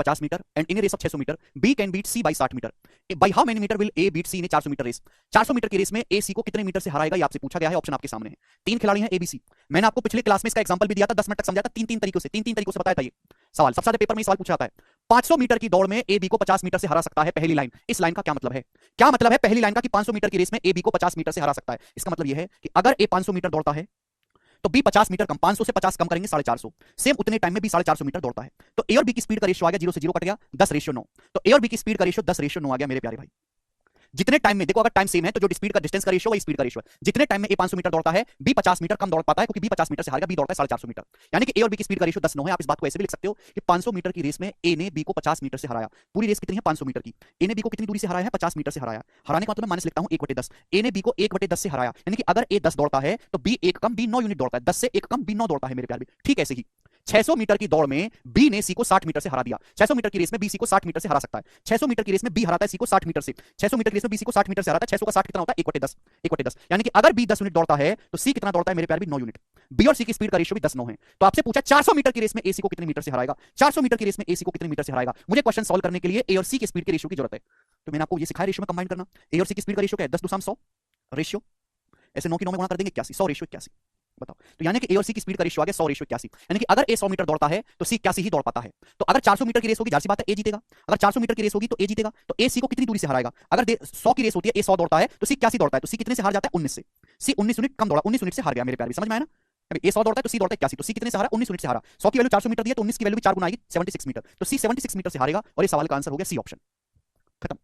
50 metre and in a race of 600 metre B can beat C by 60 metre. By how many metre will A beat C in 400 metre race? 400 metre की race में A सी को कितने metre से हराएगा, ये आपसे पूछा गया है। ऑप्शन आपके सामने है। तीन खिलाड़ी हैं एबीसी। मैंने आपको पिछले क्लास में इसका एग्जांपल भी दिया था, 10 मिनट तक समझाया था, तीन तीन तरीकों से बताया था। ये सवाल सबसे ज्यादा पेपर में सवाल पूछा जाता है। 500 मीटर की दौड़ में ए बी को 50 मीटर से हरा सकता है। पहली लाइन, इस लाइन का क्या मतलब है? क्या मतलब है पहली लाइन का कि 500 मीटर की रेस में ए बी को 50 मीटर से हरा सकता है? इसका मतलब यह है कि अगर ए 500 मीटर दौड़ता है तो बी 50 मीटर कम, 500 से 50 कम करेंगे 450, सेम उतने टाइम में बी 450 मीटर दौड़ता है। तो ए और बी की स्पीड का रेशियो आ गया, 0 से 0 कट गया, 10:9। तो ए और बी की स्पीड का रेशियो 10:9 आ गया मेरे प्यारे भाई। जितने टाइम में देखो, अगर टाइम सेम है तो जो स्पीड का डिस्टेंस का रेशियो वही स्पीड का रेशियो है। जितने टाइम में ए 500 मीटर दौड़ता है बी 50 मीटर कम दौड़ पाता है, क्योंकि बी 50 मीटर से हारेगा, बी दौड़ता है 450 मीटर। यानी कि ए और बी की स्पीड का रेशियो 10:9 है। आप इस बात को ऐसे भी लिख सकते हो कि 500 मीटर की रेस में ए ने बी को 50 मीटर से हराया। पूरी रेस कितनी है? 500 मीटर की। ए ने बी को कितनी दूरी से हराया है? 50 मीटर से हराया। हराने का मतलब मैं माइनस लिखता हूं 1/10। ए ने बी को 1/10 से हराया, यानी कि अगर ए 10 दौड़ता है तो बी 1 कम, बी 9 यूनिट दौड़ता है। 10 से 1 कम, बी 9 दौड़ता है मेरे प्यारे। ठीक ऐसे ही 600 मीटर की दौड़ में बी ने सी को 60 मीटर से हरा दिया। 600 मीटर की रेस में बी सी को 60 मीटर से हरा सकता है। 600 मीटर की रेस में बी हराता है सी को 60 मीटर से। 600 मीटर की रेस में बी सी को 60 मीटर से हराता है। 600 का 60 कितना होता है? 1/10। 1/10 यानी कि अगर बी 10 यूनिट दौड़ता है तो सी कितना दौड़ता है मेरे प्यारे? भी 9 यूनिट। बी और सी की स्पीड का रेशियो भी 10:9 है। तो आपसे पूछा 400 मीटर की रेस में ए सी को कितने मीटर से हराएगा? 400 मीटर की रेस में ए सी को कितने मीटर से हराएगा? मुझे क्वेश्चन सॉल्व करने के लिए ए और सी की स्पीड के रेशियो की जरूरत है। तो मैंने आपको ये सिखाया रेशियो में कंबाइन करना। ए और सी की स्पीड का रेशियो क्या है? 10 2 100 रेशियो, ऐसे 9 की 9 में गुणा कर देंगे 81, 100 रेशियो 81। बताओ, तो यानी कि ए और सी की स्पीड का रेशियो आ गया 100 रेशियो 81। यानी कि अगर ए 100 मीटर दौड़ता है तो सी 81 ही दौड़ पाता है। तो अगर 400 मीटर की रेस होगी, जाहिर सी बात है ए जीतेगा। अगर 400 मीटर की रेस होगी तो ए जीतेगा। तो ए सी को कितनी दूरी से हराएगा? अगर 100 की रेस होती है, ए 100 दौड़ता है तो सी 81 दौड़ता है, तो सी कितने से हार जाता है? 19 से। सी 19 यूनिट कम दौड़ा, 19 यूनिट से हार गया मेरे प्यारे। समझ में आया ना? अभी ए 100 दौड़ता है तो सी दौड़ता है 81, तो सी कितने से हारा? 19 यूनिट से हारा। 100 की वैल्यू 400 मीटर दी है तो 19 की वैल्यू भी 4 गुना आएगी, 76 मीटर। तो सी 76 मीटर से हारेगा और ये सवाल का आंसर हो गया सी ऑप्शन। खत्म।